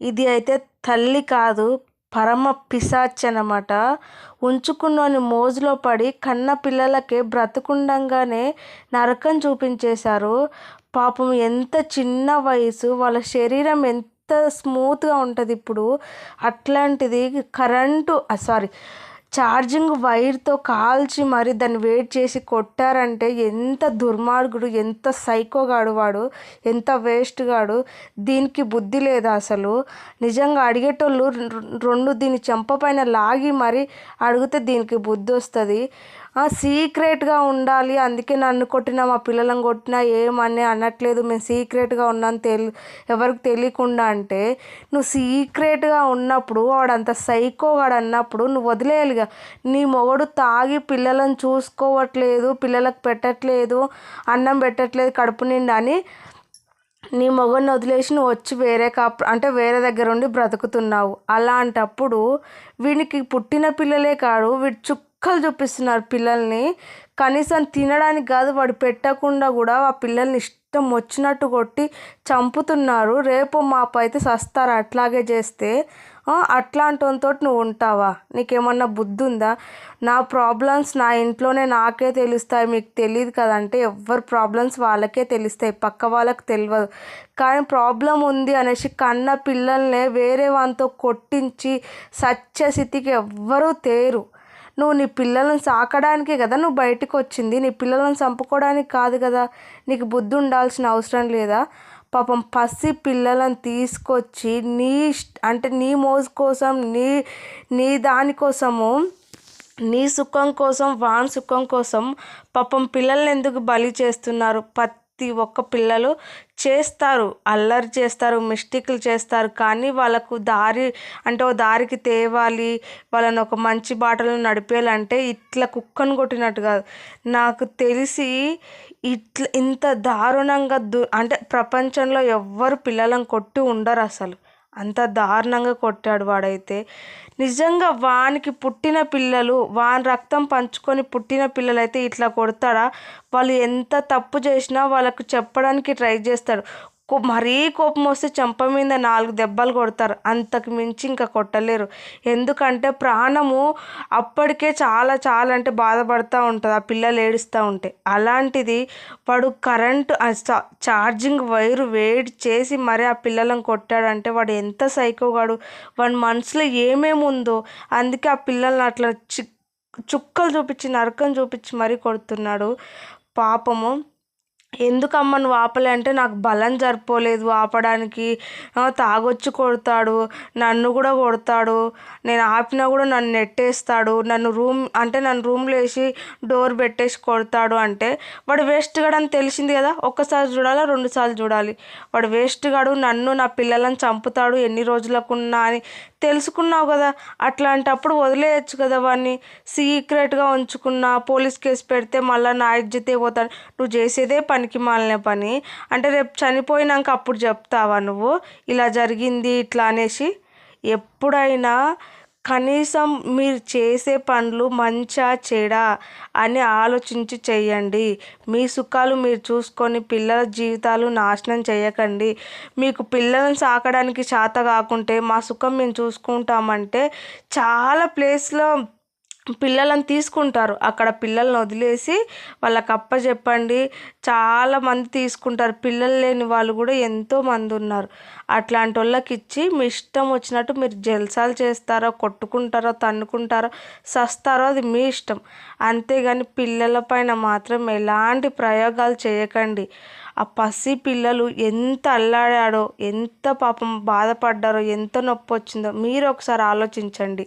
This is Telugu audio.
ఇది అయితే తల్లి కాదు, పరమ పిశాచి అన్నమాట. ఉంచుకున్నోని మోజులో పడి కన్న పిల్లలకే బ్రతుకుండంగానే నరకం చూపించేశారు. పాపం ఎంత చిన్న వయసు, వాళ్ళ శరీరం ఎంత స్మూత్గా ఉంటుంది ఇప్పుడు. అట్లాంటిది ఛార్జింగ్ వైర్తో కాల్చి మరి దాన్ని వేడి చేసి కొట్టారంటే ఎంత దుర్మార్గుడు, ఎంత సైకోగాడు వాడు, ఎంత వేస్ట్ గాడు. దీనికి బుద్ధి లేదా అసలు? నిజంగా అడిగేటోళ్ళు రెండు దీని చెంప పైన లాగి మరి అడిగితే దీనికి బుద్ధి వస్తుంది. సీక్రెట్గా ఉండాలి, అందుకే నన్ను కొట్టినా మా పిల్లలను కొట్టినా ఏమని అనట్లేదు, మేము సీక్రెట్గా ఉన్నాను ఎవరికి తెలియకుండా అంటే, నువ్వు సీక్రెట్గా ఉన్నప్పుడు వాడంత సైకోగాడు అన్నప్పుడు నువ్వు వదిలేయాలిగా. నీ మొగుడు తాగి పిల్లలను చూసుకోవట్లేదు, పిల్లలకు పెట్టట్లేదు, అన్నం పెట్టట్లేదు కడుపు నిండా అని నీ మొగుడిని వదిలేసి నువ్వు వచ్చి వేరే దగ్గర ఉండి బ్రతుకుతున్నావు. అలాంటప్పుడు వీనికి పుట్టిన పిల్లలే కాదు, వీడు చుక్కలు చూపిస్తున్నారు పిల్లల్ని. కనీసం తినడానికి కాదు, వాడు పెట్టకుండా కూడా ఆ పిల్లల్ని ఇష్టం వచ్చినట్టు కొట్టి చంపుతున్నారు. రేపు మాపు అయితే సస్తారు అట్లాగే చేస్తే. అట్లాంటితో నువ్వు ఉంటావా? నీకేమన్నా బుద్ధి ఉందా? నా ప్రాబ్లమ్స్ నా ఇంట్లోనే నాకే తెలుస్తాయి, మీకు తెలియదు కదంటే ఎవరి ప్రాబ్లమ్స్ వాళ్ళకే తెలుస్తాయి, పక్క వాళ్ళకి తెలియదు. కానీ ప్రాబ్లం ఉంది అనేసి కన్న పిల్లల్నే వేరే వాళ్ళతో కొట్టించి సత్యస్థితికి ఎవ్వరూ తేరు. నువ్వు నీ పిల్లలను సాకడానికే కదా నువ్వు బయటకు వచ్చింది, నీ పిల్లలను చంపుకోవడానికి కాదు కదా. నీకు బుద్ధి ఉండాల్సిన అవసరం లేదా? పాపం పసి పిల్లలను తీసుకొచ్చి నీ మోజు కోసం, నీ దానికోసము, నీ సుఖం కోసం, వాని సుఖం కోసం పాపం పిల్లల్ని ఎందుకు బలి చేస్తున్నారు? ప్రతి ఒక్క పిల్లలు చేస్తారు, అల్లరి చేస్తారు, మిస్టేక్లు చేస్తారు. కానీ వాళ్ళకు దారికి తేవాలి, వాళ్ళని ఒక మంచి బాటలో నడిపేయాలంటే ఇట్లా కుక్కను కొట్టినట్టు కాదు. నాకు తెలిసి ఇంత దారుణంగా ప్రపంచంలో ఎవ్వరు పిల్లలను కొట్టి ఉండరు అసలు. అంత దారుణంగా కొట్టాడు వాడైతే. నిజంగా వానికి పుట్టిన పిల్లలు, వాని రక్తం పంచుకొని పుట్టిన పిల్లలైతే ఇట్లా కొడతాడా? వాళ్ళు ఎంత తప్పు చేసినా వాళ్ళకు చెప్పడానికి ట్రై చేస్తాడు. మరీ కోపం వస్తే చెంప మీద 4 దెబ్బలు కొడతారు, అంతకు మించి ఇంకా కొట్టలేరు. ఎందుకంటే ప్రాణము అప్పటికే చాలా చాలా అంటే బాధపడుతూ ఉంటుంది ఆ పిల్లలు ఏడుస్తూ ఉంటే. అలాంటిది వాడు ఛార్జింగ్ వైరు వేడి చేసి మరీ ఆ పిల్లలను కొట్టాడంటే వాడు ఎంత సైకోగాడు, వాడి మనసులో ఏమేమి ఉందో. అందుకే ఆ పిల్లల్ని అట్లా చుక్కలు చూపించి నరకం చూపించి మరీ కొడుతున్నాడు. పాపము. ఎందుకమ్మ నువ్వు ఆపలే అంటే, నాకు బలం సరిపోలేదు ఆపడానికి, తాగొచ్చి కొడతాడు, నన్ను కూడా కొడతాడు, నేను ఆపినా కూడా నన్ను నెట్టేస్తాడు, నన్ను రూమ్లో వేసి డోర్ పెట్టేసి కొడతాడు అంటే వాడు వేస్ట్ గాడు అని తెలిసింది కదా. ఒక్కసారి చూడాలా, 2 సార్లు చూడాలి. వాడు వేస్ట్ గాడు, నన్ను నా పిల్లలను చంపుతాడు ఎన్ని రోజులకున్నా అని తెలుసుకున్నావు కదా. అట్లాంటప్పుడు వదిలేయచ్చు కదా వాడిని. సీక్రెట్గా ఉంచుకున్నా పోలీస్ కేసు పెడితే మళ్ళీ నా ఇజ్జతే పోతాడు. నువ్వు చేసేదే పనికి మాలిన పని అంటే రేపు చనిపోయినాక అప్పుడు చెప్తావా నువ్వు ఇలా జరిగింది ఇట్లా అనేసి? ఎప్పుడైనా కనీసం మీరు చేసే పనులు మంచా చెడా అని ఆలోచించి చెయ్యండి. మీ సుఖాలు మీరు చూసుకొని పిల్లల జీవితాలు నాశనం చేయకండి. మీకు పిల్లలను సాకడానికి చేత కాకుంటే మా సుఖం మేము చూసుకుంటామంటే చాలా ప్లేస్లో పిల్లలను తీసుకుంటారు. అక్కడ పిల్లలను వదిలేసి వాళ్ళకి అప్పచెప్పండి. చాలామంది తీసుకుంటారు, పిల్లలు లేని వాళ్ళు కూడా ఎంతోమంది ఉన్నారు. అట్లాంటి వాళ్ళకి ఇచ్చి మీ ఇష్టం వచ్చినట్టు మీరు జల్సాలు చేస్తారో, కొట్టుకుంటారో, తన్నుకుంటారో, సస్తారో అది మీ ఇష్టం. అంతేగాని పిల్లల పైన మాత్రం ఎలాంటి ప్రయోగాలు చేయకండి. ఆ పసి పిల్లలు ఎంత అల్లాడాడో, ఎంత పాపం బాధపడ్డారో, ఎంత నొప్పి వచ్చిందో మీరు ఒకసారి ఆలోచించండి.